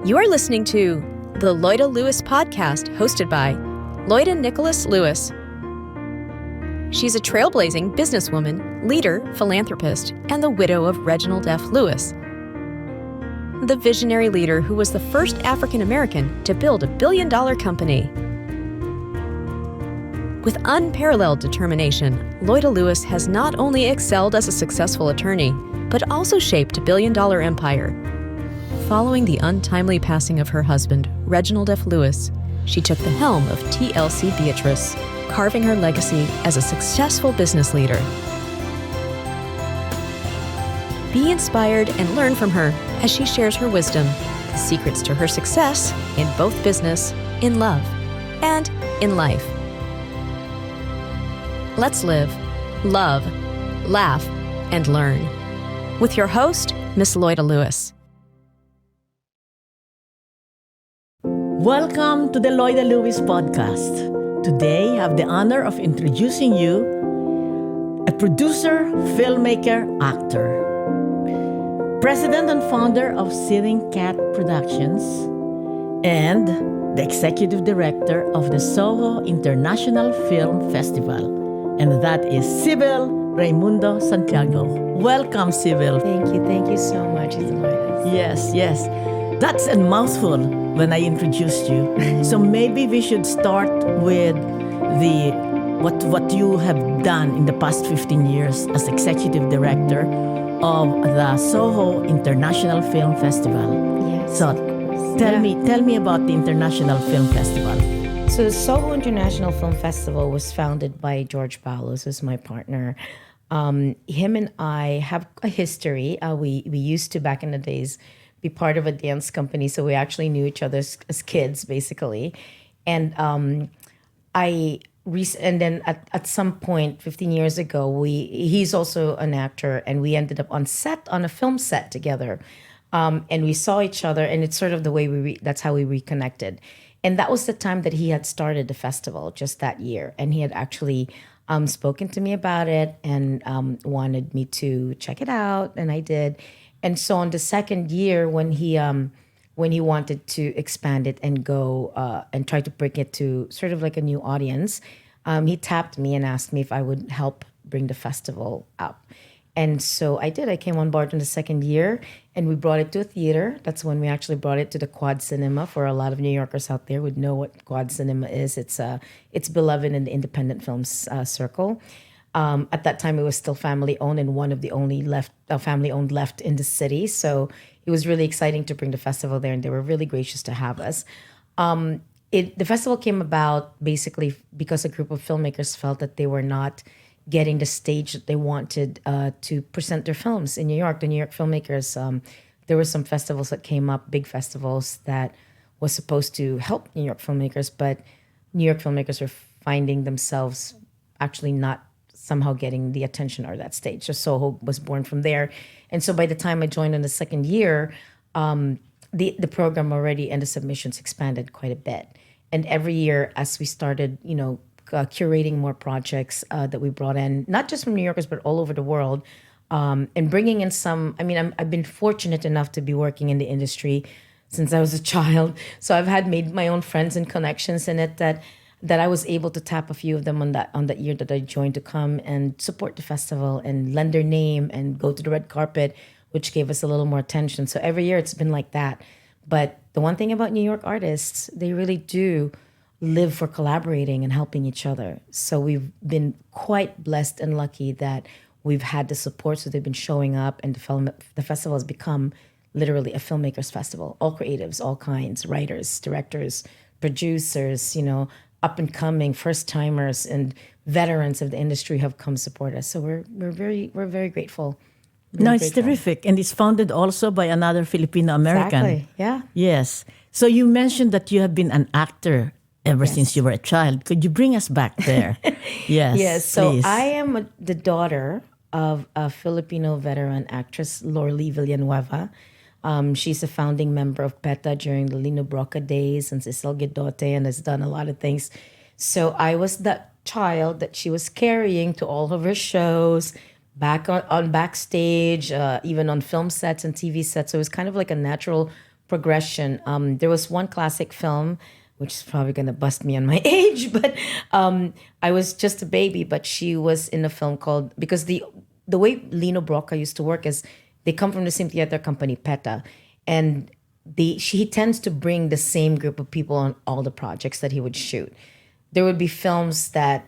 You are listening to the Loida Lewis podcast, hosted by Loida Nicholas Lewis. She's a trailblazing businesswoman, leader, philanthropist, and the widow of Reginald F. Lewis, the visionary leader who was the first African American to build $1 billion company. With unparalleled determination, Loida Lewis has not only excelled as a successful attorney, but also shaped a $1 billion empire. Following the untimely passing of her husband, Reginald F. Lewis, she took the helm of TLC Beatrice, carving her legacy as a successful business leader. Be inspired and learn from her as she shares her wisdom, the secrets to her success in both business, in love, and in life. Let's live, love, laugh, and learn. With your host, Miss Loida Lewis. Welcome to the Loida Lewis podcast. Today, I have the honor of introducing you a producer, filmmaker, actor, president and founder of Sitting Cat Productions, and the executive director of the SOHO International Film Festival. And that is Sibyl Raimundo Santiago. Welcome, Sibyl. Thank you so much, Loida. Yes. That's a mouthful when I introduced you. So maybe we should start with what you have done in the past 15 years as executive director of the SOHO International Film Festival. Yes. So tell me about the International Film Festival. So SOHO International Film Festival was founded by George Palos, who's my partner. Him and I have a history. We used to, back in the days, be part of a dance company, so we actually knew each other as kids, basically. And then at some point 15 years ago, he's also an actor, and we ended up on a film set together, and we saw each other, and it's sort of the way that's how we reconnected. And that was the time that he had started the festival, just that year, and he had actually spoken to me about it and wanted me to check it out, and I did. And so on the second year, when he wanted to expand it and go and try to bring it to sort of like a new audience, he tapped me and asked me if I would help bring the festival up. And so I did. I came on board in the second year, and we brought it to a theater. That's when we actually brought it to the Quad Cinema. For a lot of New Yorkers out there would know what Quad Cinema is. It's beloved in the independent films circle. At that time, it was still family-owned and one of the only family-owned left in the city. So it was really exciting to bring the festival there, and they were really gracious to have us. The festival came about basically because a group of filmmakers felt that they were not getting the stage that they wanted to present their films in New York. The New York filmmakers, there were some festivals that came up, big festivals that was supposed to help New York filmmakers, but New York filmmakers were finding themselves actually not somehow getting the attention or that stage. So SOHO was born from there. And so by the time I joined in the second year, the program already and the submissions expanded quite a bit. And every year as we started, curating more projects that we brought in, not just from New Yorkers, but all over the world, and bringing in I've been fortunate enough to be working in the industry since I was a child. So I've made my own friends and connections in it that I was able to tap a few of them on that year that I joined to come and support the festival and lend their name and go to the red carpet, which gave us a little more attention. So every year it's been like that. But the one thing about New York artists, they really do live for collaborating and helping each other. So we've been quite blessed and lucky that we've had the support. So they've been showing up, and the festival has become literally a filmmakers festival. All creatives, all kinds, writers, directors, producers, up and coming first timers and veterans of the industry have come support us. So we're very grateful. It's terrific, and it's founded also by another Filipino American. Exactly. Yeah. Yes. So you mentioned that you have been an actor ever since you were a child. Could you bring us back there? Yes. Yes. So please. I am the daughter of a Filipino veteran actress, Lorli Villanueva. She's a founding member of PETA during the Lino Broca days and Cecil Guidote, and has done a lot of things. So I was that child that she was carrying to all of her shows, back on backstage, even on film sets and TV sets. So it was kind of like a natural progression. There was one classic film, which is probably going to bust me on my age, but I was just a baby, but she was in a film called, because the way Lino Broca used to work is they come from the same theater company, PETA, and he tends to bring the same group of people on all the projects that he would shoot. There would be films that,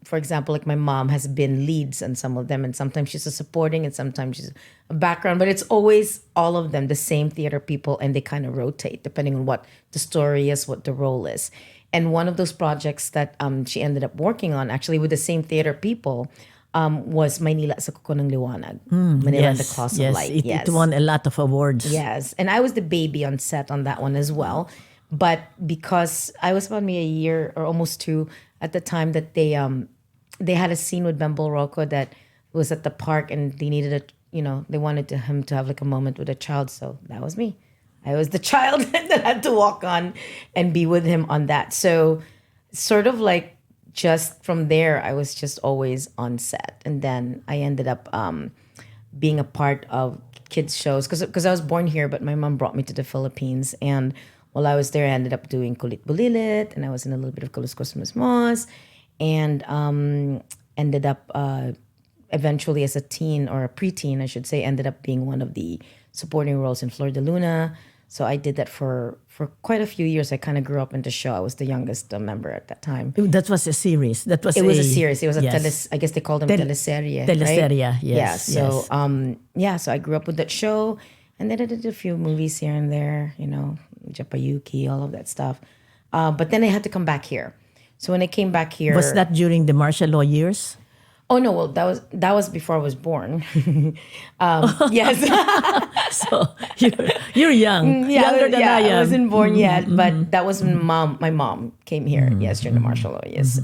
for example, like my mom has been leads on some of them, and sometimes she's a supporting and sometimes she's a background, but it's always all of them, the same theater people, and they kind of rotate depending on what the story is, what the role is. And one of those projects that she ended up working on, actually with the same theater people, was Manila sa Kuko ng Liwanag. Manila and the Claws of Light. It won a lot of awards. Yes. And I was the baby on set on that one as well. But because I was about maybe a year or almost 2 at the time that they had a scene with Bembol Rocco that was at the park, and they needed they wanted him to have like a moment with a child. So that was me. I was the child that had to walk on and be with him on that. So sort of like just from there, I was just always on set. And then I ended up being a part of kids shows because I was born here, but my mom brought me to the Philippines. And while I was there, I ended up doing Kulit Bulilit, and I was in a little bit of Kaluskos Mismos, and ended up eventually as a teen, or a preteen, I should say, ended up being one of the supporting roles in Flor de Luna. So I did that for quite a few years. I kind of grew up in the show. I was the youngest member at that time. That was a series. It was a series. It was yes. I guess they called them teleserie. Teleserie, right? yes. Yeah. So so I grew up with that show, and then I did a few movies here and there. Japayuki, all of that stuff. But then I had to come back here. So when I came back here, was that during the martial law years? Oh no! Well, that was before I was born. Yes. So you're young, younger than I am. I wasn't born yet, but that was when my mom came here. Yes, during the martial law. Yes.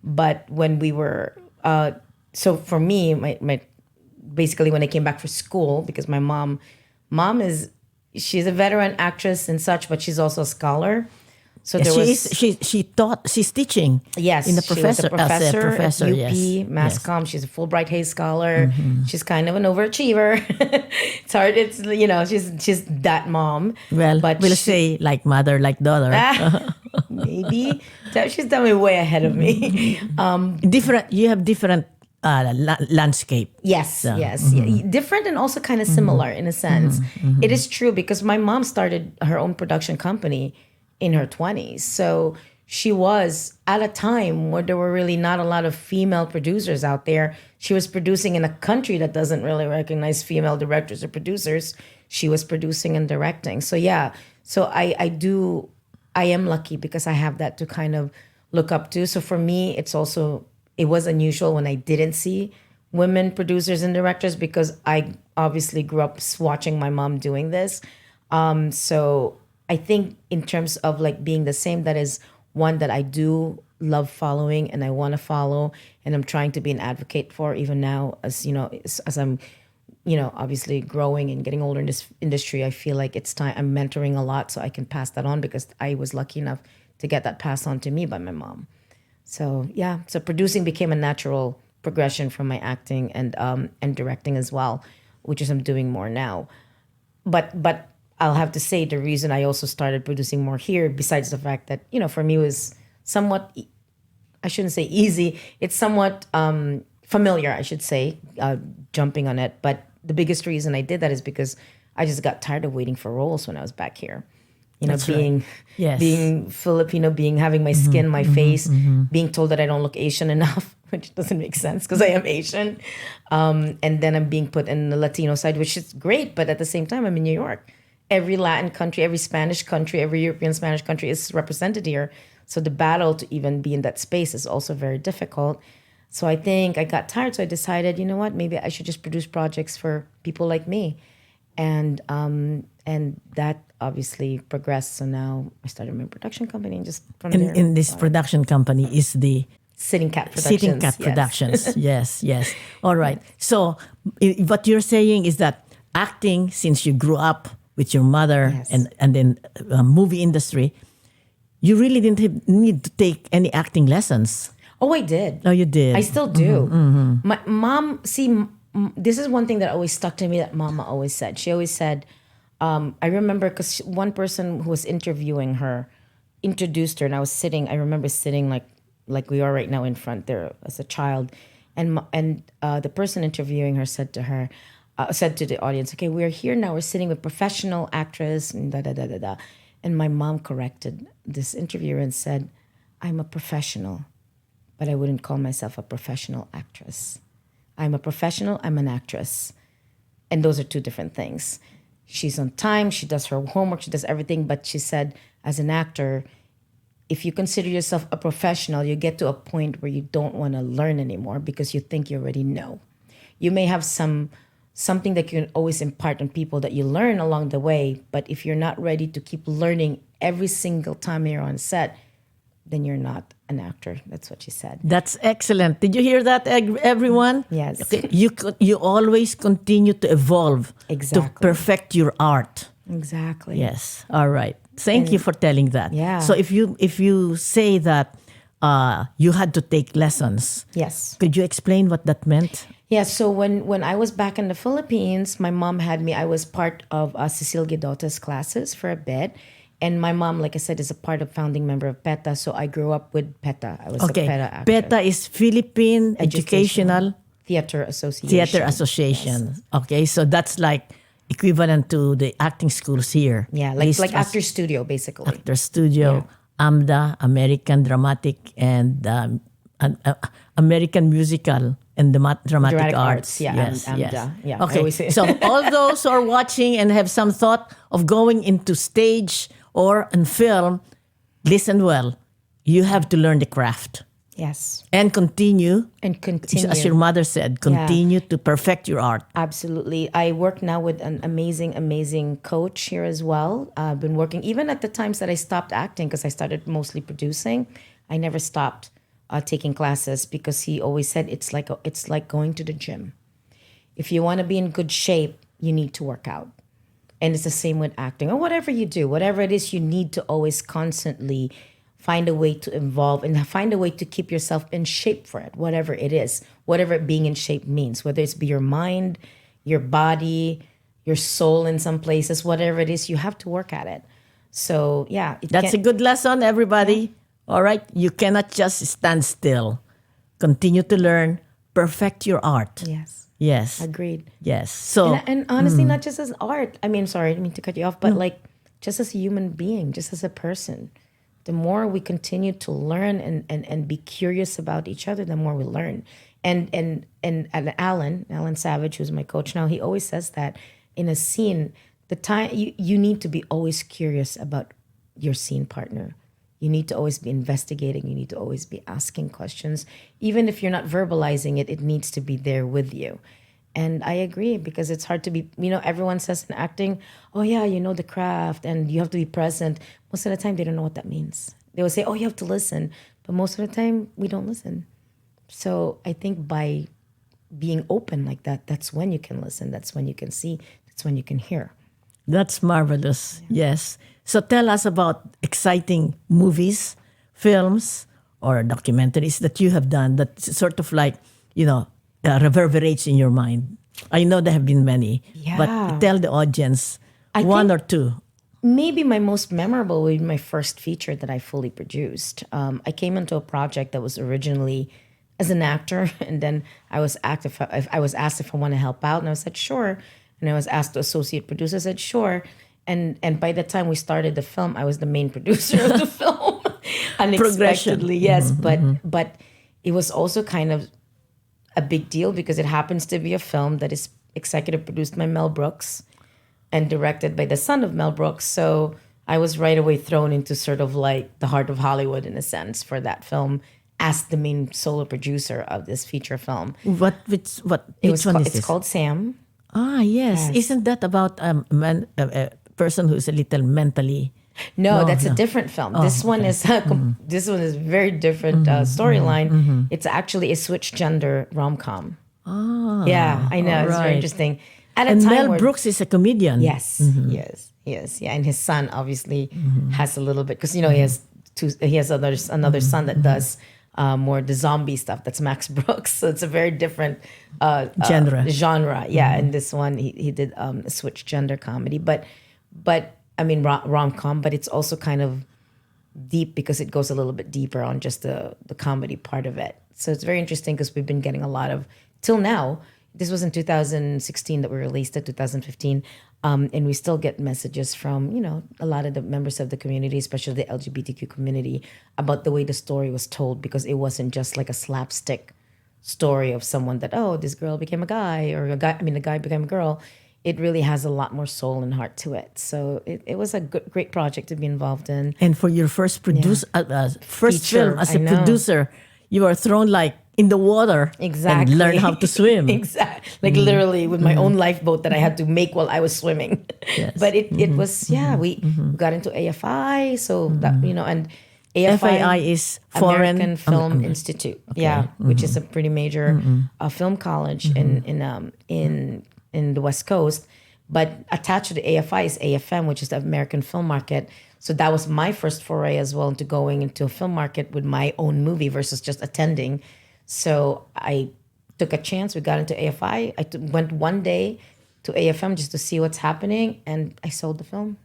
But when we were, so for me, my basically when I came back for school, because my mom she's a veteran actress and such, but she's also a scholar. So yes, she's teaching. Yes, in the she was a professor at UP, yes. Mass Comm. She's a Fulbright Hayes scholar. She's kind of an overachiever. It's hard. It's she's that mom. Well, but we'll say like mother, like daughter. Maybe she's definitely way ahead of me. Different. You have different landscape. Yes, yeah. Different and also kind of similar in a sense. It is true because my mom started her own production company in her 20s. So she was at a time where there were really not a lot of female producers out there. She was producing in a country that doesn't really recognize female directors or producers. She was producing and directing. So yeah, so I am lucky because I have that to kind of look up to. So for me, it was unusual when I didn't see women producers and directors because I obviously grew up watching my mom doing this. So I think in terms of like being the same, that is one that I do love following and I want to follow, and I'm trying to be an advocate for even now as I'm, obviously growing and getting older in this industry. I feel like it's time. I'm mentoring a lot so I can pass that on because I was lucky enough to get that passed on to me by my mom. So yeah, so producing became a natural progression from my acting and directing as well, which is I'm doing more now. But I'll have to say the reason I also started producing more here, besides the fact that, for me it was somewhat, I shouldn't say easy, it's somewhat familiar, I should say, jumping on it. But the biggest reason I did that is because I just got tired of waiting for roles when I was back here. That's being right. Yes. being Filipino, having my skin, my face, being told that I don't look Asian enough, which doesn't make sense because I am Asian. And then I'm being put in the Latino side, which is great. But at the same time, I'm in New York. Every Latin country, every Spanish country, every European Spanish country is represented here. So the battle to even be in that space is also very difficult. So I think I got tired. So I decided, you know what, maybe I should just produce projects for people like me. And that obviously progressed. So now I started my production company and just from there. In this production company is the Sitting Cat Productions. Sitting Cat Productions. Yes. All right. So what you're saying is that acting, since you grew up with your mother Yes. and then movie industry, you really didn't need to take any acting lessons. Oh, I did. Oh, you did. I still do. My mom, this is one thing that always stuck to me that Mama always said. She always said, I remember because one person who was interviewing her introduced her, and I remember sitting like we are right now in front there as a child, and the person interviewing her said to the audience, "Okay, we're here now. We're sitting with professional actress and da da da da da." And my mom corrected this interviewer and said, "I'm a professional, but I wouldn't call myself a professional actress. I'm a professional. I'm an actress, and those are two different things." She's on time. She does her homework. She does everything. But she said, as an actor, if you consider yourself a professional, you get to a point where you don't want to learn anymore because you think you already know. You may have something that you can always impart on people that you learn along the way. But if you're not ready to keep learning every single time you're on set, then you're not an actor. That's what she said. That's excellent. Did you hear that, everyone? Yes. Okay. You always continue to evolve, Exactly. to perfect your art. Exactly. Yes. All right. Thank you for telling that. Yeah. So if you say that you had to take lessons, Yes. could you explain what that meant? Yeah, so when I was back in the Philippines, my mom had me, I was part of Cecil Guidota's classes for a bit. And my mom, like I said, is a part of founding member of PETA. So I grew up with PETA. I was a PETA actor. PETA is Philippine Educational Theater Association. Theater Association. Yes. Okay, so that's like equivalent to the acting schools here. Yeah, This like as Actor Studio, basically. Actor Studio, AMDA, American Dramatic and American Musical and Dramatic Arts. Yeah, yes, AMDA. yes. Yeah, I okay, always say- so all those who are watching and have some thought of going into stage or in film, listen well. You have to learn the craft Yes. and continue, And continue. as your mother said, continue to perfect your art. Absolutely. I work now with an amazing coach here as well. I've been working, even at the times that I stopped acting, because I started mostly producing, I never stopped taking classes because he always said it's like going to the gym. If you want to be in good shape, you need to work out. And it's the same with acting or whatever you do, whatever it is, you need to always constantly find a way to evolve and find a way to keep yourself in shape for it, whatever it is, whatever being in shape means, whether it's be your mind, your body, your soul in some places, whatever it is, you have to work at it. So yeah. That's a good lesson, everybody. All right? You cannot just stand still. Continue to learn, perfect your art. Yes. Yes. Agreed. Yes. So, And honestly, not just as art. I mean, sorry, I didn't mean to cut you off, but like just as a human being, just as a person. The more we continue to learn and be curious about each other, the more we learn. And Alan Savage, who's my coach now, he always says that in a scene, the time you need to be always curious about your scene partner. You need to always be investigating. You need to always be asking questions. Even if you're not verbalizing it, it needs to be there with you. And I agree because it's hard to be, everyone says in acting, oh yeah, you know the craft and you have to be present. Most of the time, they don't know what that means. They will say, oh, you have to listen. But most of the time, we don't listen. So I think by being open like that, that's when you can listen. That's when you can see. That's when you can hear. that's marvelous. Yes. So tell us about exciting movies, films, or documentaries that you have done that sort of like, reverberates in your mind. I know there have been many, but Yeah. tell the audience one or two. Maybe my most memorable would be my first feature that I fully produced. I came into a project that was originally as an actor, and then I was asked if I want to help out, and I said sure. And I was asked to associate producer. I said sure. And by the time we started the film, I was the main producer of the film. Unexpectedly, yes. But it was also kind of a big deal because it happens to be a film that is executive produced by Mel Brooks and directed by the son of Mel Brooks. So I was right away thrown into sort of like the heart of Hollywood in a sense for that film as the main solo producer of this feature film. Which one is It's this? called Sam. Ah, yes. Yes. Isn't that about a person who's a little mentally... No, that's a different film. This one is this one is very different storyline. It's actually a switch gender rom-com. Yeah, I know. It's very right. interesting. At a And time Mel where, Brooks is a comedian. yes, yeah, and his son obviously has a little bit because he has another son that does more the zombie stuff. That's Max Brooks, so it's a very different Genre. Yeah, and this one he did a switch gender comedy, but but I mean rom-com, but it's also kind of deep because it goes a little bit deeper on just the comedy part of it. So it's very interesting because we've been getting a lot of, till now, this was in 2016 that we released it, 2015, and we still get messages from, a lot of the members of the community, especially the LGBTQ community, about the way the story was told, because it wasn't just like a slapstick story of someone that, oh, this girl became a guy, or a guy became a girl. It really has a lot more soul and heart to it. So it was a great project to be involved in. And for your first first Feature, film as I a know. producer, you were thrown like in the water Exactly. and learn how to swim. Exactly. Like literally with my own lifeboat that I had to make while I was swimming. Yes. But it was, we got into AFI. So that, and AFI FAI is Foreign American Film Institute. Yeah. Which is a pretty major film college in the West Coast. But attached to the AFI is AFM, which is the American Film Market. So that was my first foray as well into going into a film market with my own movie versus just attending. So I took a chance. We got into AFI. Went one day to AFM just to see what's happening, and I sold the film.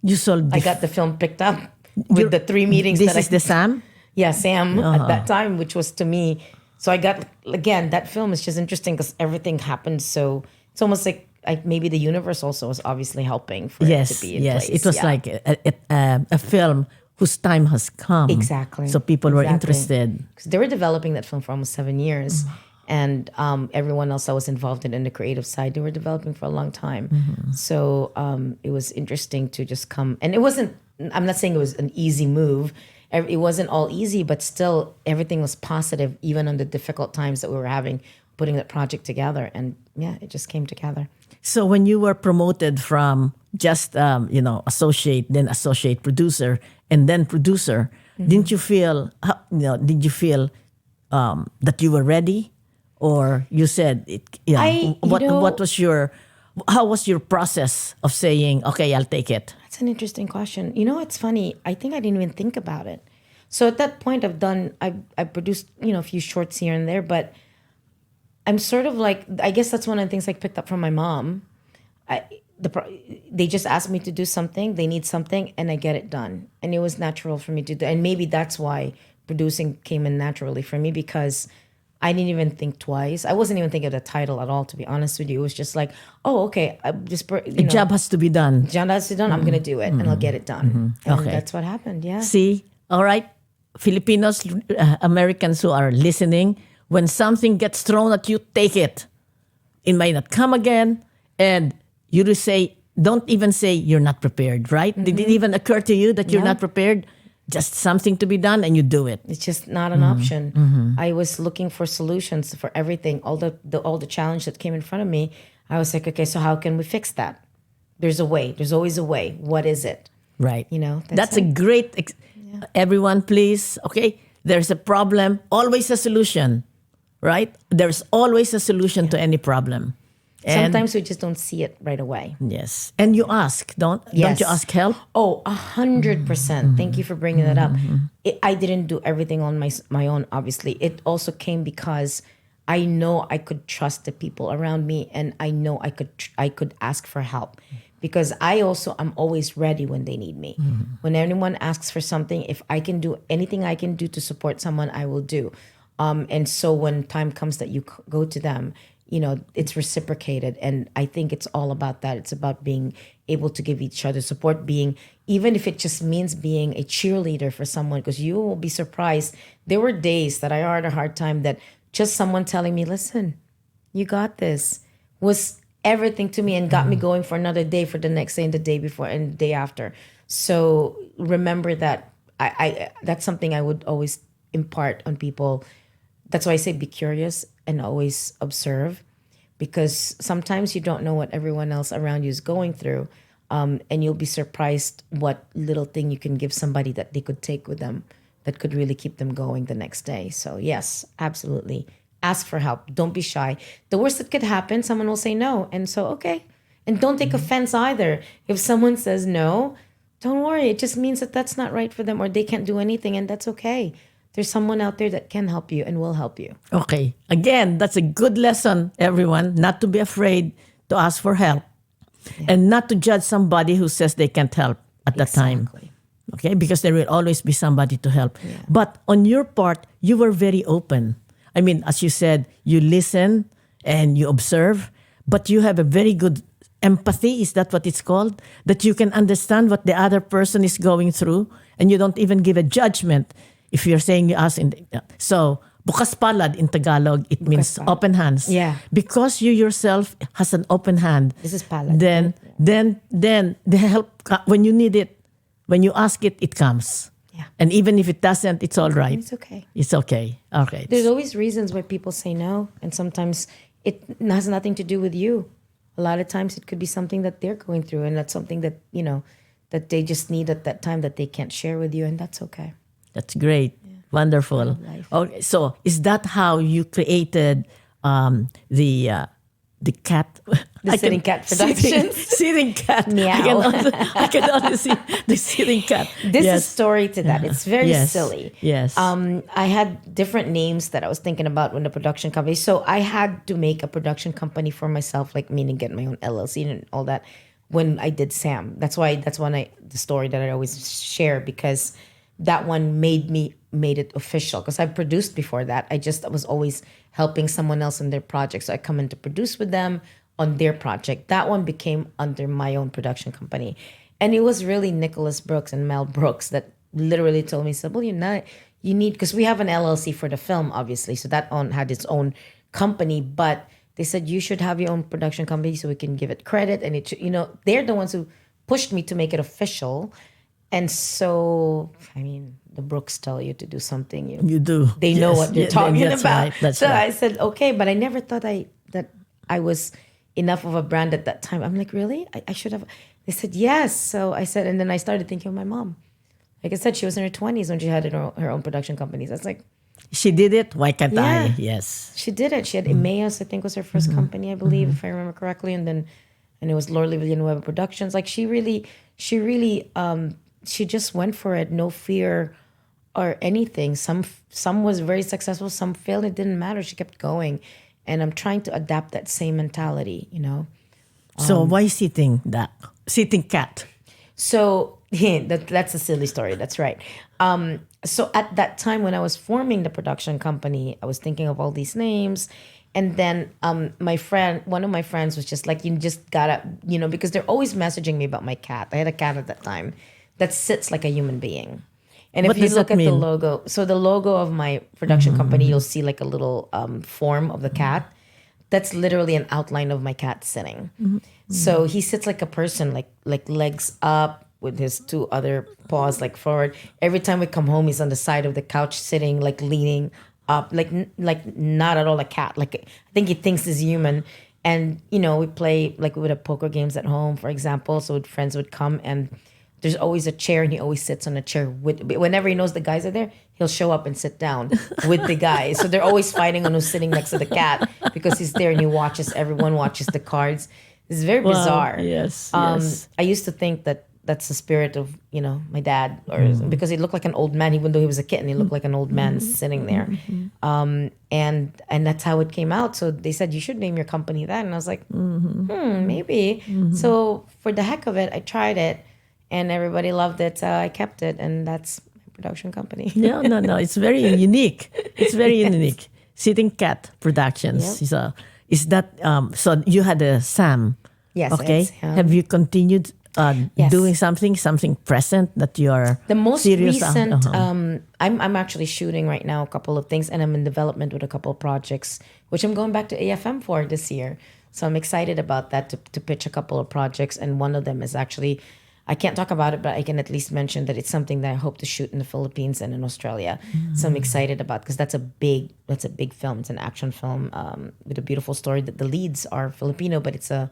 You sold. I got the film picked up with the 3 meetings. This is the Sam. Yeah, Sam at that time, which was to me. So I got, again, that film is just interesting because everything happened. So it's almost like maybe the universe also was obviously helping for it to be in place. It was like a film whose time has come. Exactly. So people were interested. Because they were developing that film for almost 7 years. And everyone else that was involved in the creative side, they were developing for a long time. So it was interesting to just come. And it wasn't, I'm not saying it was an easy move. It wasn't all easy, but still everything was positive, even on the difficult times that we were having, putting that project together. And it just came together. So when you were promoted from just associate, then associate producer, and then producer, didn't you feel? Did you feel that you were ready, or you said it? What was your? How was your process of saying, okay, I'll take it? That's an interesting question. It's funny. I think I didn't even think about it. So at that point, I produced a few shorts here and there, but I'm sort of like, I guess that's one of the things I picked up from my mom. They just asked me to do something, they need something, and I get it done. And it was natural for me to do. And maybe that's why producing came in naturally for me, because I didn't even think twice. I wasn't even thinking of the title at all, to be honest with you. It was just like, oh, okay, the job has to be done. Job has to be done. I'm going to do it, and I'll get it done. And Okay. that's what happened, yeah. See, all right, Filipinos, Americans who are listening, when something gets thrown at you, take it. It might not come again, and you just say, don't even say you're not prepared, right? Did it even occur to you that you're not prepared? Just something to be done, and you do it. It's just not an option. I was looking for solutions for everything, all the challenge that came in front of me. I was like, okay, so how can we fix that? There's a way. There's always a way. What is it? Right. That's a great, everyone please, okay? There's a problem, always a solution, right? There's always a solution to any problem. And sometimes we just don't see it right away. yes. And you ask, don't you ask help? Oh, 100%. Thank you for bringing that up. I didn't do everything on my own, obviously. It also came because I know I could trust the people around me, and I know I could ask for help, because I'm always ready when they need me. When anyone asks for something, if I can do anything I can do to support someone, I will do. And so when time comes that you go to them, it's reciprocated. And I think it's all about that. It's about being able to give each other support, even if it just means being a cheerleader for someone, because you will be surprised. There were days that I had a hard time that just someone telling me, listen, you got this, was everything to me and got me going for another day, for the next day and the day before and the day after. So remember that I that's something I would always impart on people. That's why I say be curious and always observe, because sometimes you don't know what everyone else around you is going through, and you'll be surprised what little thing you can give somebody that they could take with them that could really keep them going the next day. So yes, absolutely. Ask for help. Don't be shy. The worst that could happen, someone will say no. And so, okay. And don't take offense either. If someone says no, don't worry. It just means that that's not right for them, or they can't do anything, and that's okay. There's someone out there that can help you and will help you. Okay. Again, that's a good lesson, everyone, not to be afraid to ask for help. And not to judge somebody who says they can't help at that time. Exactly. Okay, because there will always be somebody to help. But on your part, you were very open. I mean, as you said, you listen and you observe, but you have a very good empathy. Is that what it's called? That you can understand what the other person is going through, and you don't even give a judgment if you're saying you ask. So, bukas palad in Tagalog, it means palad. open hands. Yeah. Because you yourself has an open hand. This is palad. Then the help, when you need it, when you ask it, it comes. Yeah. And even if it doesn't, it's all right. It's okay. It's okay. Okay. There's always reasons why people say no, and sometimes it has nothing to do with you. A lot of times it could be something that they're going through, and that's something that, that they just need at that time that they can't share with you, and that's okay. That's great. Wonderful. Life. Okay, so is that how you created the cat? The sitting cat productions. Sitting cat. Meow. I can only see the sitting cat. This is story to that. It's very Yes. silly. Yes. I had different names that I was thinking about when the production company. So I had to make a production company for myself, like meaning get my own LLC and all that. When I did Sam, that's the story that I always share, because that one made it official. Because I produced before that. I was always helping someone else in their project. So I come in to produce with them on their project. That one became under my own production company. And it was really Nicholas Brooks and Mel Brooks that literally told me, Sibyl, you need, because we have an LLC for the film, obviously. So that had its own company, but they said, you should have your own production company so we can give it credit. And they're the ones who pushed me to make it official. And so, I mean, the Brooks tell you to do something. You do. They know Yes. what they're Yeah, talking that's about. Right. That's so right. I said, okay, but I never thought that I was enough of a brand at that time. I'm like, really? I should have. They said, yes. So I said, and then I started thinking of my mom. Like I said, she was in her 20s when she had her own production companies. I was like, She did it. Why can't I? Yeah. Yes. she did it. She had Emmaus, I think was her 1st company, I believe, if I remember correctly. And it was Lorli Villanueva Productions. Like she really, she just went for it. No fear or anything. Some was very successful. Some failed. It didn't matter. She kept going. And I'm trying to adapt that same mentality, So why sitting cat? So that's a silly story. That's right. So at that time when I was forming the production company, I was thinking of all these names. And then one of my friends was just like, you just gotta, because they're always messaging me about my cat. I had a cat at that time that sits like a human being. And What if you does look that at the mean? logo, so the logo of my production company, you'll see like a little form of the cat. That's literally an outline of my cat sitting. So he sits like a person, like legs up with his two other paws like forward. Every time we come home, he's on the side of the couch sitting, like leaning up, like not at all a cat. Like I think he thinks he's human. And we play, like we would have poker games at home, for example. So friends would come, and there's always a chair, and he always sits on a chair whenever he knows the guys are there, he'll show up and sit down with the guys. So they're always fighting on who's sitting next to the cat, because he's there and everyone watches the cards. It's very bizarre. Yes. I used to think that that's the spirit of, my dad, or because he looked like an old man, even though he was a kitten, he looked like an old man sitting there. And that's how it came out. So they said, you should name your company that. And I was like, maybe. So for the heck of it, I tried it. And everybody loved it. So I kept it, and that's my production company. No. It's very unique. It's very unique. Sitting Cat Productions. Yep. So is that so? You had a Sam. Yes. Okay. It's, Have you continued Yes. doing something present that you are The most serious recent, Uh-huh. I'm actually shooting right now a couple of things, and I'm in development with a couple of projects, which I'm going back to AFM for this year. So I'm excited about that to pitch a couple of projects, and one of them is actually, I can't talk about it, but I can at least mention that it's something that I hope to shoot in the Philippines and in Australia. So I'm excited about, because that's a big film. It's an action film with a beautiful story. That the leads are Filipino, but it's a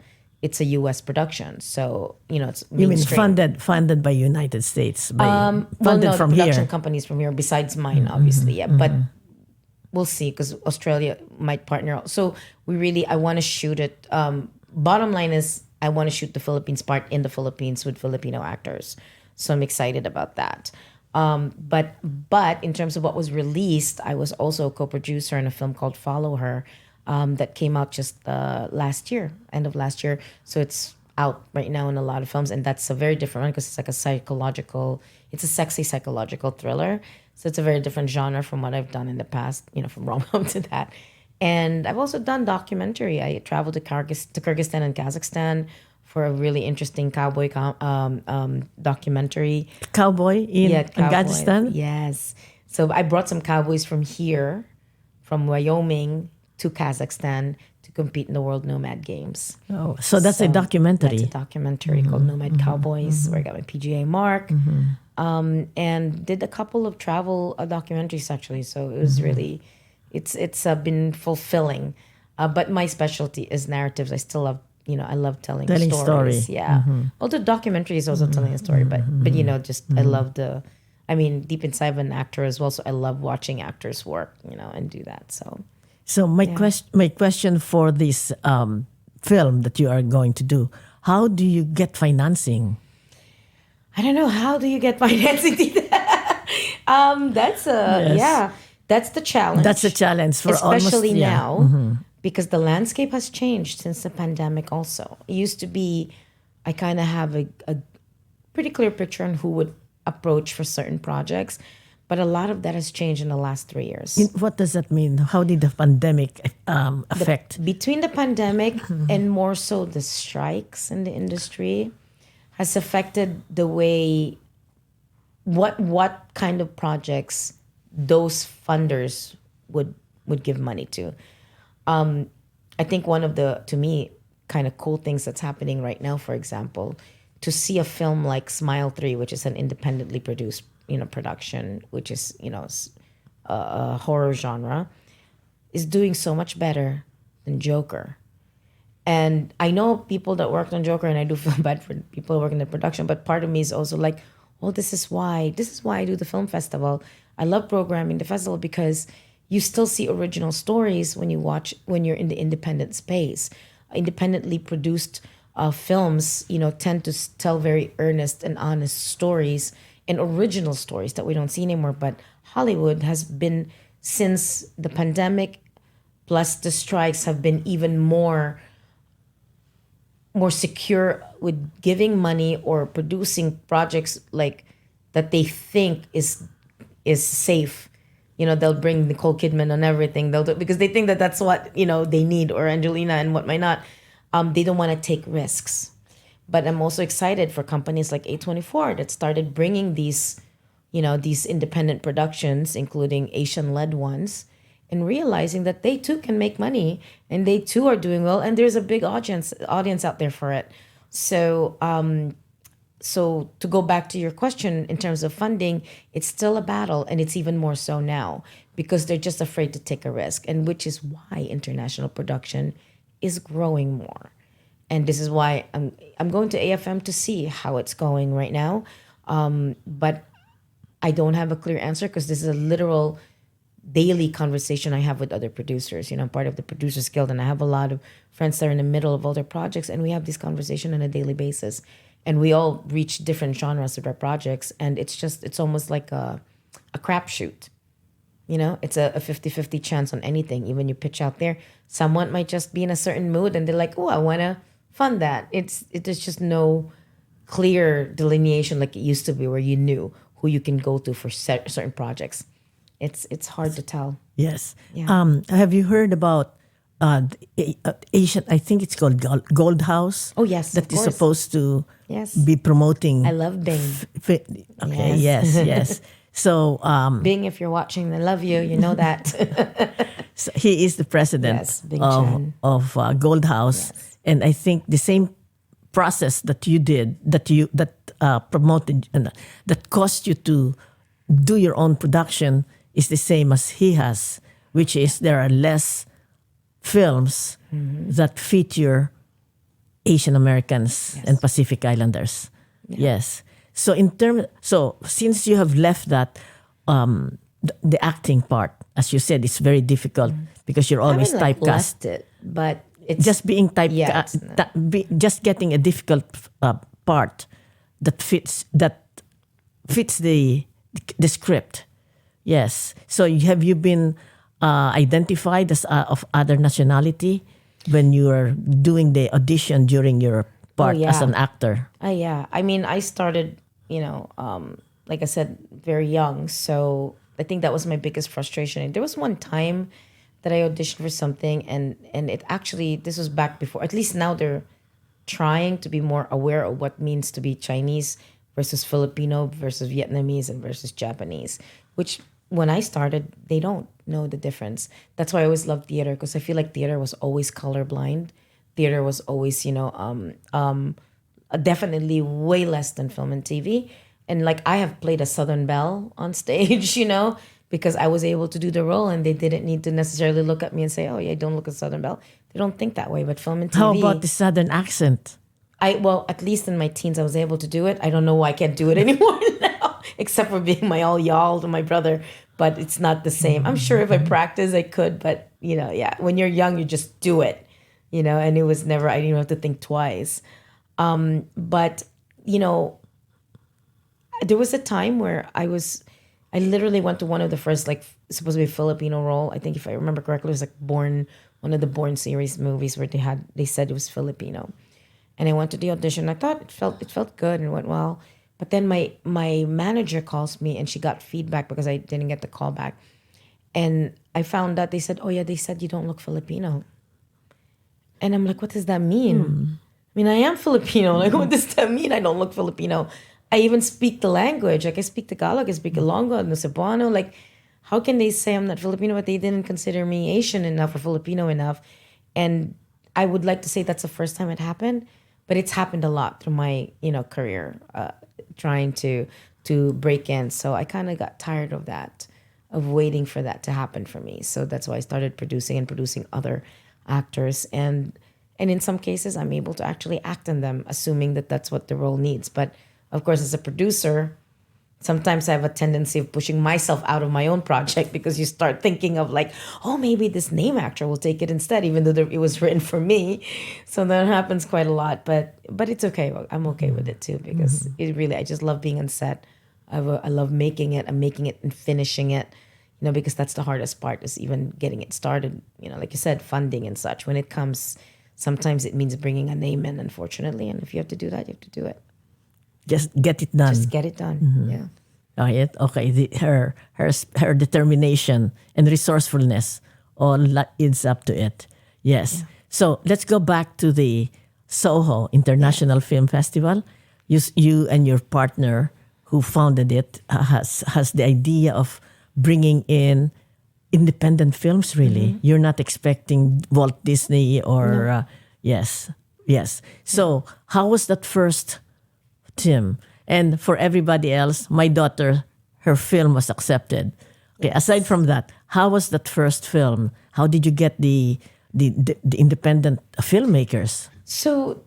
U.S. production. So it's You mean mainstream. funded by United States? By, Well, funded no, from the production here. companies from here, besides mine, obviously, yeah. But we'll see, because Australia might partner. So I want to shoot it. Bottom line is, I want to shoot the Philippines part in the Philippines with Filipino actors. So I'm excited about that. But in terms of what was released, I was also a co-producer in a film called Follow Her that came out just last year, end of last year. So it's out right now in a lot of films, and that's a very different one because it's like it's a sexy psychological thriller. So it's a very different genre from what I've done in the past, from rom-com to that. And I've also done documentary. I traveled to Kyrgyzstan and Kazakhstan for a really interesting cowboy documentary. Cowboy in Cowboy. Kyrgyzstan? Yes. So I brought some cowboys from here, from Wyoming to Kazakhstan to compete in the World Nomad Games. Oh, so that's a documentary. That's a documentary called Nomad Cowboys, where I got my PGA mark, and did a couple of travel documentaries actually. So it was really, it's been fulfilling. But my specialty is narratives. I still love, I love telling stories. Story. Yeah. Although documentary is also telling a story, but I love deep inside of an actor as well. So I love watching actors work, and do that. So my question for this film that you are going to do, how do you get financing? I don't know. How do you get financing? That's the challenge. That's a challenge for especially almost, now, because the landscape has changed since the pandemic. Also, it used to be, I kind of have a pretty clear picture on who would approach for certain projects. But a lot of that has changed in the last 3 years. What does that mean? How did the pandemic affect? Between the pandemic and more so the strikes in the industry has affected the way, what kind of projects those funders would give money to. I think one of the, to me, kind of cool things that's happening right now, for example, to see a film like Smile 3, which is an independently produced production, which is, a horror genre, is doing so much better than Joker. And I know people that worked on Joker, and I do feel bad for people working in the production, but part of me is also like, oh, this is why I do the film festival. I love programming the festival because you still see original stories when you're in the independent space. Independently produced films, tend to tell very earnest and honest stories and original stories that we don't see anymore. But Hollywood has been, since the pandemic plus the strikes, have been even more secure with giving money or producing projects like that they think is safe. They'll bring Nicole Kidman on everything. They'll do, because they think that that's what they need, or Angelina and what might not. They don't want to take risks. But I'm also excited for companies like A24 that started bringing these independent productions, including Asian-led ones, and realizing that they too can make money and they too are doing well, and there's a big audience out there for it. So, so to go back to your question in terms of funding, it's still a battle, and it's even more so now because they're just afraid to take a risk, and which is why international production is growing more. And this is why I'm going to AFM to see how it's going right now. But I don't have a clear answer because this is a literal daily conversation I have with other producers. I'm part of the Producers Guild, and I have a lot of friends that are in the middle of all their projects, and we have this conversation on a daily basis. And we all reach different genres of our projects, and it's almost like a crapshoot. It's a 50-50 chance on anything. Even you pitch out there, someone might just be in a certain mood and they're like, oh, I want to fund that. There's just no clear delineation like it used to be, where you knew who you can go to for certain projects. It's hard to tell. Yes. Yeah. Have you heard about Asian, I think it's called Gold House? Oh, yes, That is supposed to Yes. be promoting. I love Bing. Okay, yes. So Bing, if you're watching, I love you. You know that. so he is the president Yes, Bing Chen. of Gold House, and I think the same process that you did, that promoted, that caused you to do your own production, is the same as he has, which is there are less films that feature Asian Americans and Pacific Islanders. Yes. So since you have left that, the acting part, as you said, it's very difficult because you're always I haven't, typecast. left it, but it's Just being typecast, Yeah, just getting a difficult part that fits the script. Yes. So have you been identified as of other nationality when you are doing the audition during your part as yeah. an actor? Yeah. I mean, I started, like I said, very young. So I think that was my biggest frustration. And there was one time that I auditioned for something, and it actually, this was back before, at least now they're trying to be more aware of what means to be Chinese versus Filipino versus Vietnamese and versus Japanese, which when I started, they don't know the difference. That's why I always loved theater, because I feel like theater was always colorblind. Theater was always, definitely way less than film and TV. And like I have played a Southern Belle on stage, because I was able to do the role and they didn't need to necessarily look at me and say, oh, yeah, don't look at Southern Belle. They don't think that way, but film and TV. How about the Southern accent? Well, at least in my teens, I was able to do it. I don't know why I can't do it anymore now, except for being my all y'all to my brother. But it's not the same. I'm sure if I practice, I could. But, yeah, when you're young, you just do it, and it was never, I didn't even have to think twice. But, there was a time where I literally went to one of the first, like, supposed to be Filipino role. I think if I remember correctly, it was like one of the Born series movies where they said it was Filipino. And I went to the audition. I thought it felt good and went well. But then my manager calls me and she got feedback because I didn't get the call back. And I found out they said, oh yeah, they said you don't look Filipino. And I'm like, what does that mean? I mean, I am Filipino. Like, what does that mean? I don't look Filipino. I even speak the language. Like, I speak Tagalog, I speak Ilonggo, and Cebuano. Like, how can they say I'm not Filipino, but they didn't consider me Asian enough or Filipino enough? And I would like to say that's the first time it happened, but it's happened a lot through my, career, trying to break in. So I kind of got tired of that, of waiting for that to happen for me. So that's why I started producing other actors. And in some cases, I'm able to actually act in them, assuming that that's what the role needs. But of course, as a producer, sometimes I have a tendency of pushing myself out of my own project because you start thinking of like, oh, maybe this name actor will take it instead, even though it was written for me. So that happens quite a lot, but it's okay. I'm okay with it too, because I just love being on set. I love making it. I'm making it and finishing it, because that's the hardest part, is even getting it started. Like you said, funding and such. When it comes, sometimes it means bringing a name in, unfortunately. And if you have to do that, you have to do it. Just get it done. Just get it done. Yeah. Okay. Her determination and resourcefulness all adds up to it. Yes. Yeah. So let's go back to the SOHO International Film Festival. You and your partner who founded it has the idea of bringing in independent films. Really, you're not expecting Walt Disney or yes. So how was that first, Tim? And for everybody else, my daughter, her film was accepted. Okay, aside from that, how was that first film? How did you get the independent filmmakers? So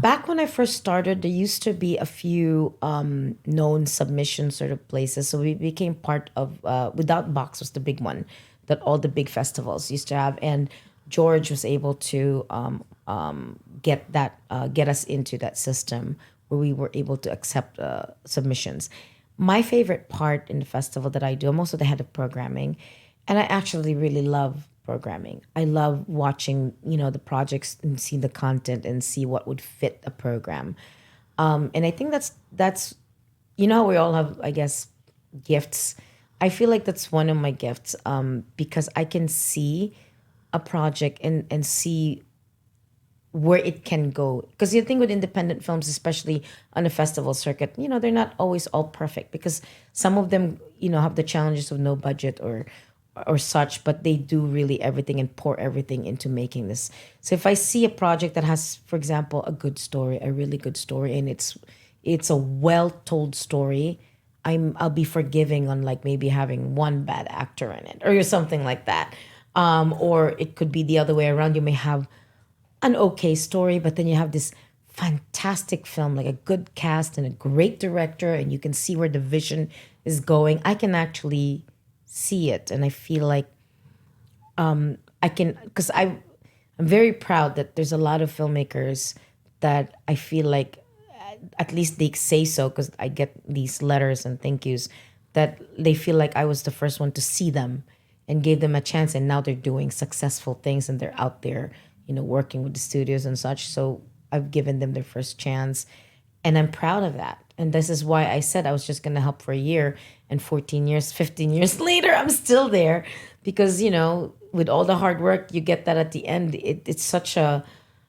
back when I first started, there used to be a few known submission sort of places. So we became part of, Without Box was the big one that all the big festivals used to have. And George was able to get us into that system where we were able to accept submissions. My favorite part in the festival that I do, I'm also the head of programming, and I actually really love programming. I love watching, the projects and see the content and see what would fit a program. And I think that's how we all have, I guess, gifts. I feel like that's one of my gifts, because I can see a project and see where it can go. Because you think with independent films, especially on a festival circuit, they're not always all perfect, because some of them, have the challenges of no budget or such, but they do really everything and pour everything into making this. So if I see a project that has, for example, a good story, a really good story, and it's a well-told story, I'll be forgiving on like maybe having one bad actor in it or something like that. Or it could be the other way around. You may have an okay story, but then you have this fantastic film, like a good cast and a great director, and you can see where the vision is going. I can actually see it, and I feel like I can, because I'm very proud that there's a lot of filmmakers that I feel like, at least they say so, because I get these letters and thank yous, that they feel like I was the first one to see them and gave them a chance, and now they're doing successful things and they're out there, working with the studios and such. So I've given them their first chance, and I'm proud of that. And this is why I said I was just going to help for a year, and 14 years, 15 years later, I'm still there because, with all the hard work, you get that at the end. It's such a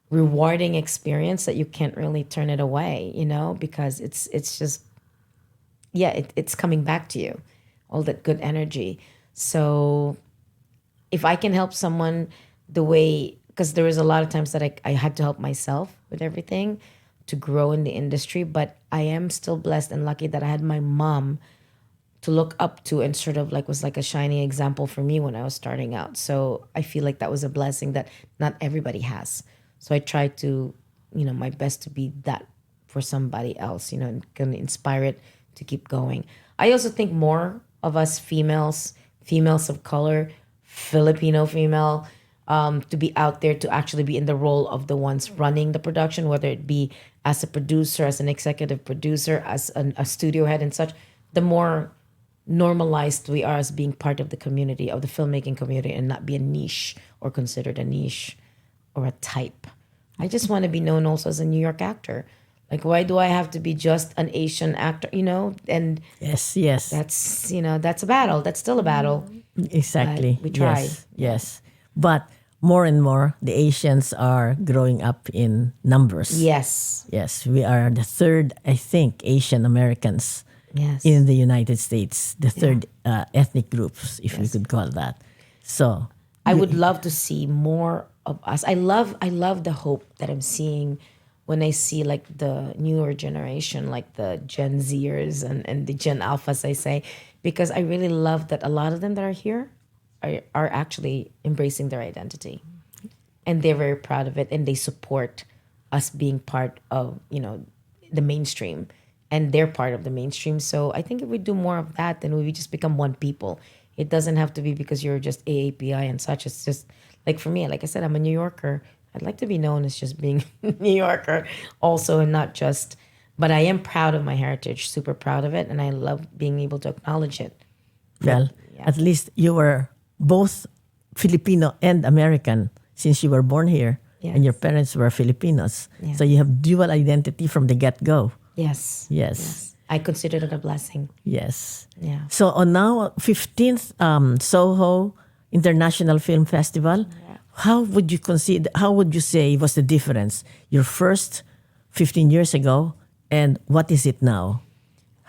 rewarding experience that you can't really turn it away, because it's just, it's coming back to you, all that good energy. So if I can help someone the way, because there was a lot of times that I had to help myself with everything to grow in the industry, but I am still blessed and lucky that I had my mom to look up to and sort of was like a shining example for me when I was starting out. So I feel like that was a blessing that not everybody has. So I try to, my best to be that for somebody else, and can inspire it to keep going. I also think more of us females of color, Filipino female, to be out there, to actually be in the role of the ones running the production, whether it be as a producer, as an executive producer, as a studio head and such, the more normalized we are as being part of the community, of the filmmaking community, and not be a niche or considered a niche or a type. I just want to be known also as a New York actor. Like, why do I have to be just an Asian actor, And Yes. that's a battle. That's still a battle. Exactly. But we try. Yes. But more and more, the Asians are growing up in numbers. Yes. Yes, we are the third, I think, Asian Americans Yes. in the United States, the third ethnic groups, if we could call that. So I would love to see more of us. I love the hope that I'm seeing when I see the newer generation, like the Gen Zers and the Gen Alphas, I say, because I really love that a lot of them that are here are actually embracing their identity. And they're very proud of it, and they support us being part of, the mainstream, and they're part of the mainstream. So I think if we do more of that, then we just become one people. It doesn't have to be because you're just AAPI and such. It's just like, for me, like I said, I'm a New Yorker. I'd like to be known as just being a New Yorker also, and not just, but I am proud of my heritage, super proud of it. And I love being able to acknowledge it. well, at least you were both Filipino and American since you were born here, and your parents were Filipinos. Yes. So you have dual identity from the get-go. Yes. I consider it a blessing. Yes. Yeah. So on now 15th SOHO International Film Festival, how would you say was the difference your first 15 years ago and what is it now?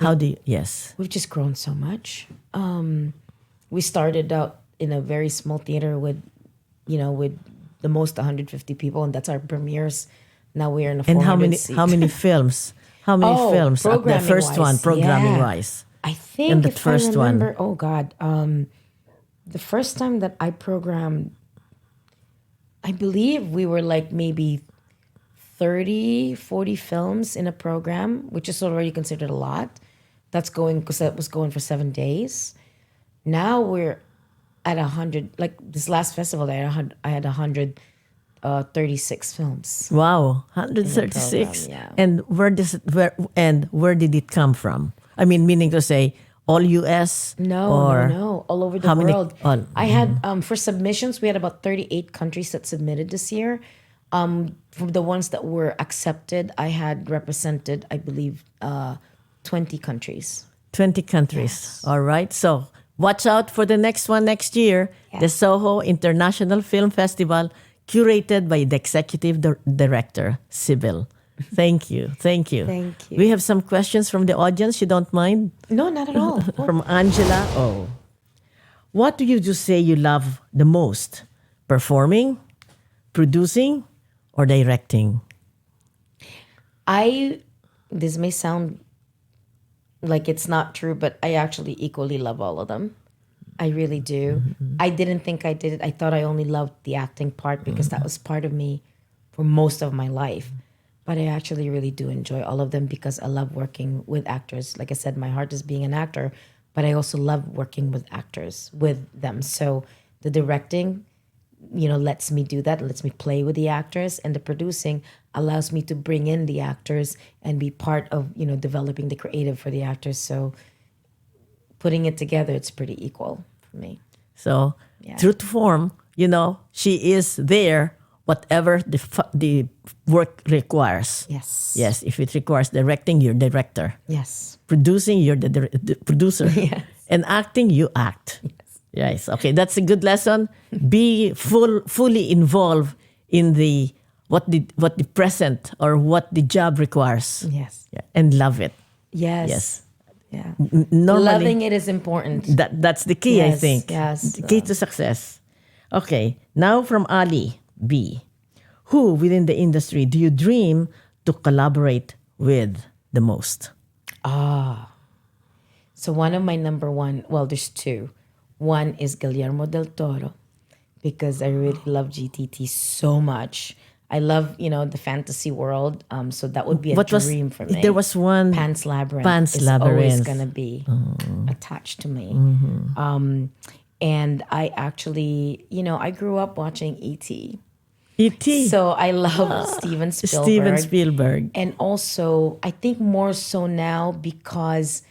We've just grown so much. We started out in a very small theater with the most 150 people, and that's our premieres. Now we are in a 400 And seat. how many films? How many films at the first programming-wise, one, programming wise? I think And the if first I remember, one. oh God, the first time that I programmed, I believe we were maybe 30, 40 films in a program, which is already considered a lot. That's going, because that was going for 7 days. Now we're at 100. Like this last festival, I had 136 films. Wow, 136. program, yeah. And where did it come from? I mean, meaning to say all US? No, all over the how many- world. I had for submissions, we had about 38 countries that submitted this year. For the ones that were accepted, I had represented, I believe, 20 countries. 20 countries. All right. So watch out for the next one next year, the SOHO International Film Festival, curated by the executive director, Sibyl. Thank you. Thank you. We have some questions from the audience. You don't mind? No, not at all. From Angela. Oh. What do you just say you love the most? Performing, producing, or directing? This may sound like it's not true, but I actually equally love all of them. I really do. I didn't think I did it. I thought I only loved the acting part because that was part of me for most of my life. But I actually really do enjoy all of them because I love working with actors. Like I said, my heart is being an actor, but I also love working with actors, with them. So the directing, lets me do that, lets me play with the actors, and the producing allows me to bring in the actors and be part of, developing the creative for the actors. So putting it together, it's pretty equal for me. So, true to form, she is there whatever the work requires. Yes. Yes, if it requires directing, you're director. Yes. Producing, you're the producer. Yes. And acting, you act. Yes. Okay, that's a good lesson. Be fully involved in what the present or what the job requires. Yes. Yeah, and love it. Yes. Yes. Yeah. Normally, Loving it is important. that's the key, I Yes, think. yes. The key to success. Okay, now from Ali B. Who within the industry do you dream to collaborate with the most? So one of my number one, well, there's two. One is Guillermo del Toro, because I really love GTT so much. I love, the fantasy world. So that would be a dream for me. There was one. Pan's Labyrinth. Pan's is Labyrinth. always going to be attached to me. And I actually, I grew up watching E.T. E.T. So I love Steven Spielberg. Steven Spielberg. And also, I think more so now because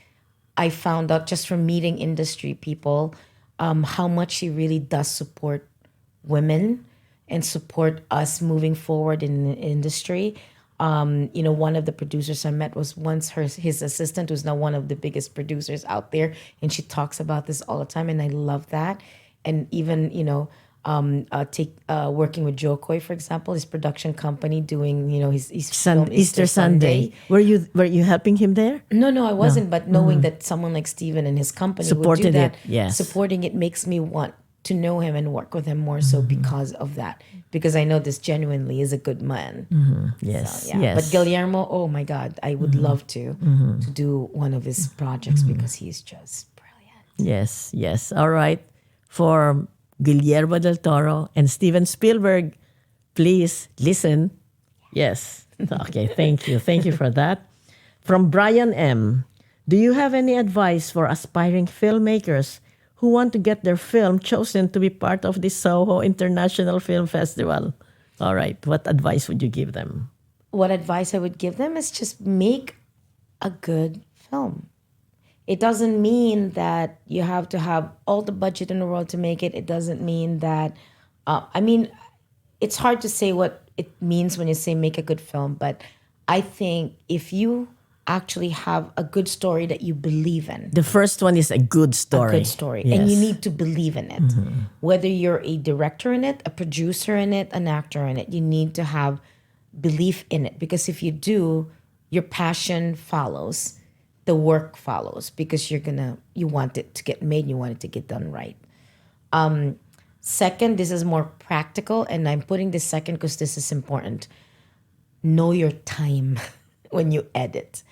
I found out just from meeting industry people how much he really does support women and support us moving forward in the industry. One of the producers I met was once his assistant, who's now one of the biggest producers out there, and she talks about this all the time, and I love that. And even working with Joe Coy, for example, his production company, doing his film Easter Sunday. Were you helping him there? No, I wasn't. But knowing that someone like Steven and his company would do that, supporting it makes me want to know him and work with him more so because of that. Because I know this genuinely is a good man. Yes, So, yeah. yes. But Guillermo, oh my God, I would love to do one of his projects because he's just brilliant. Yes. All right. For Guillermo del Toro and Steven Spielberg, please listen. Yes. Okay, thank you. Thank you for that. From Brian M. Do you have any advice for aspiring filmmakers who want to get their film chosen to be part of the SOHO International Film Festival? All right. What advice would you give them? What advice I would give them is just make a good film. It doesn't mean that you have to have all the budget in the world to make it. It doesn't mean that, it's hard to say what it means when you say make a good film, but I think if you actually have a good story that you believe in. The first one is a good story. A good story. Yes. And you need to believe in it. Whether you're a director in it, a producer in it, an actor in it, you need to have belief in it. Because if you do, your passion follows. The work follows because you want it to get made, you want it to get done right. Second, this is more practical, and I'm putting this second because this is important. Know your time when you edit.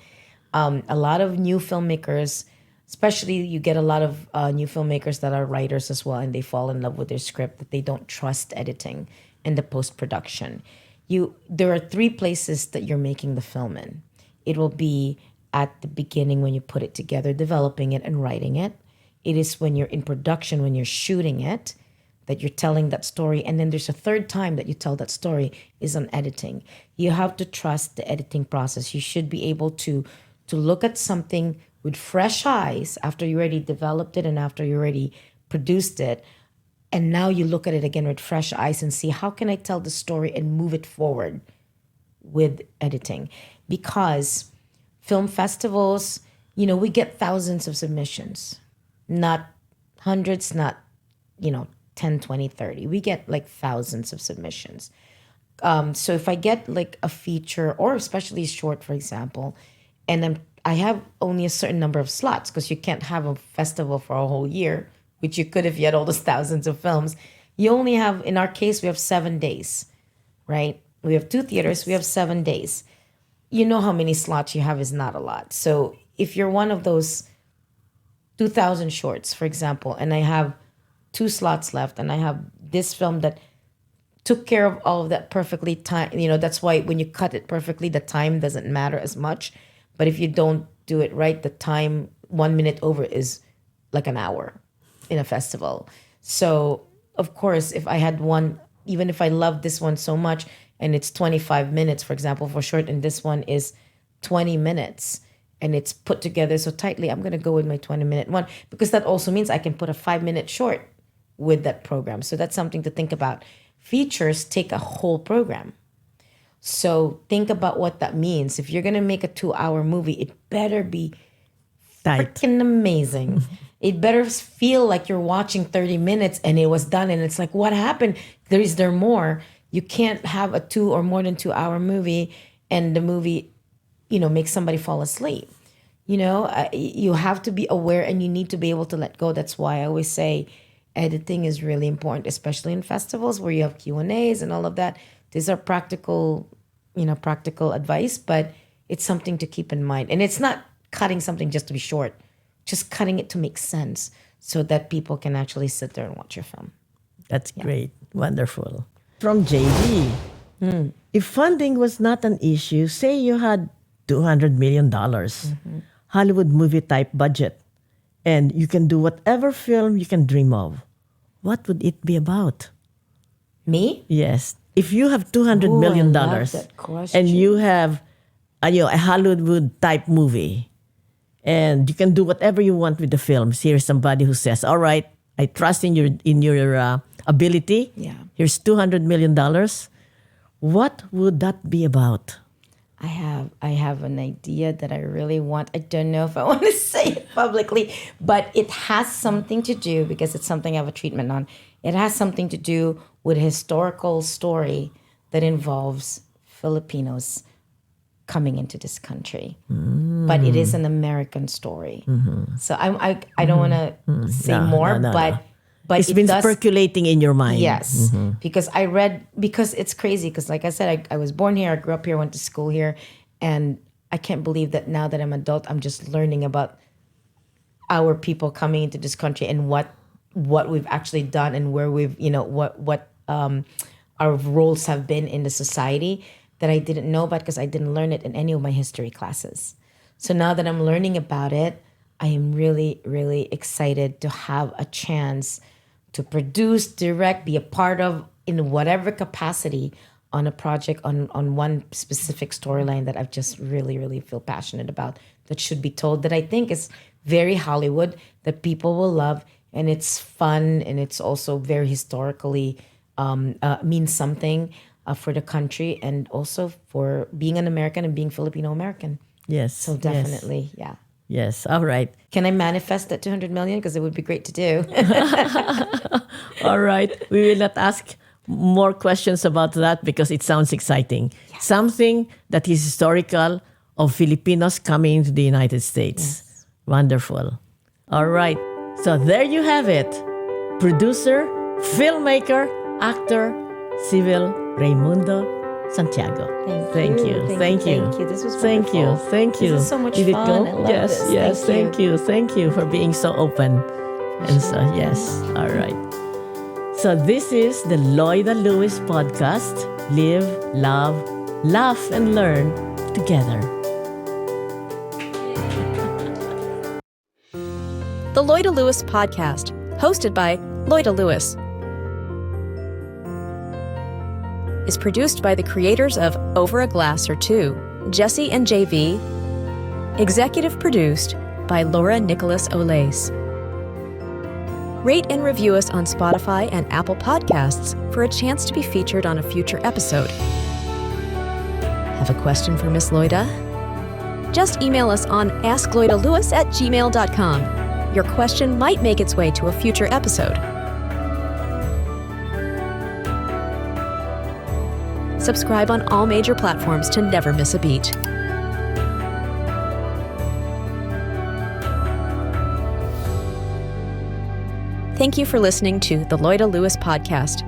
A lot of new filmmakers, especially you get a lot of new filmmakers that are writers as well, and they fall in love with their script, that they don't trust editing and the post-production. There are three places that you're making the film in. It will be at the beginning when you put it together, developing it and writing it. It is when you're in production, when you're shooting it, that you're telling that story. And then there's a third time that you tell that story is on editing. You have to trust the editing process. You should be able to look at something with fresh eyes after you already developed it and after you already produced it. And now you look at it again with fresh eyes and see, how can I tell the story and move it forward with editing? Because film festivals, we get thousands of submissions, not hundreds, not, 10, 20, 30. We get like thousands of submissions. So if I get like a feature or especially short, for example, and I have only a certain number of slots because you can't have a festival for a whole year, which you could if you had all those thousands of films. You only have, in our case, we have 7 days, right? We have 2 theaters, we have 7 days. You know how many slots you have is not a lot. So if you're one of those 2,000 shorts, for example, and I have 2 slots left and I have this film that took care of all of that perfectly, that's why when you cut it perfectly, the time doesn't matter as much. But if you don't do it right, the time 1 minute over is like an hour in a festival. So of course, if I had one, even if I love this one so much and it's 25 minutes, for example, for short, and this one is 20 minutes and it's put together so tightly, I'm going to go with my 20-minute one because that also means I can put a 5-minute short with that program. So that's something to think about. features take a whole program. So think about what that means. If you're going to make a 2-hour movie, it better be Tight. freaking amazing. It better feel like you're watching 30 minutes and it was done and it's like, what happened? Is there more? You can't have a 2 or more than 2-hour movie and the movie, make somebody fall asleep. You have to be aware and you need to be able to let go. That's why I always say editing is really important, especially in festivals where you have Q&As and all of that. These are practical advice, but it's something to keep in mind. And it's not cutting something just to be short, just cutting it to make sense so that people can actually sit there and watch your film. That's great. Wonderful. From JD, if funding was not an issue, say you had $200 million, Hollywood movie type budget, and you can do whatever film you can dream of, what would it be about? Me? Yes. If you have $200 million I love that question. and you have a Hollywood type movie, and you can do whatever you want with the films. Here's somebody who says, all right, I trust in your ability. Yeah. Here's $200 million. What would that be about? I have an idea that I really want. I don't know if I want to say it publicly, but it has something to do, because it's something I have a treatment on. It has something to do with a historical story that involves Filipinos coming into this country. But it is an American story. So I don't want to say more, but it's been percolating in your mind. Yes, because it's crazy. Because like I said, I was born here, I grew up here, went to school here, and I can't believe that now that I'm an adult, I'm just learning about our people coming into this country and what we've actually done and where we've, what our roles have been in the society that I didn't know about because I didn't learn it in any of my history classes. So now that I'm learning about it, I am really, really excited to have a chance to produce, direct, be a part of, in whatever capacity, on a project, on one specific storyline that I've just really, really feel passionate about, that should be told, that I think is very Hollywood, that people will love, and it's fun, and it's also very historically means something for the country, and also for being an American and being Filipino-American. Yes. So definitely, yeah. Yes. All right. Can I manifest that 200 million? Because it would be great to do. All right. We will not ask more questions about that because it sounds exciting. Yes. Something that is historical of Filipinos coming into the United States. Yes. Wonderful. All right. So there you have it. Producer, filmmaker, actor, Sibyl Raimundo Santiago. Thank you. Thank you. This was Thank you. wonderful. Thank you. This is so much Did fun. it I go? love Yes, this. yes. Thank you. Thank you for being so open. And so, yes. All right. So this is the Loida Lewis podcast. Live, love, laugh, and learn together. The Loida Lewis podcast, hosted by Loida Lewis, is produced by the creators of Over a Glass or Two, Jesse and JV, executive produced by Laura Nicholas Olace. Rate and review us on Spotify and Apple Podcasts for a chance to be featured on a future episode. Have a question for Miss Loida? Just email us on askloidalewis@gmail.com. Your question might make its way to a future episode. Subscribe on all major platforms to never miss a beat. Thank you for listening to the Loida Lewis podcast.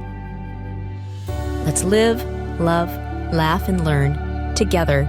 Let's live, love, laugh, and learn together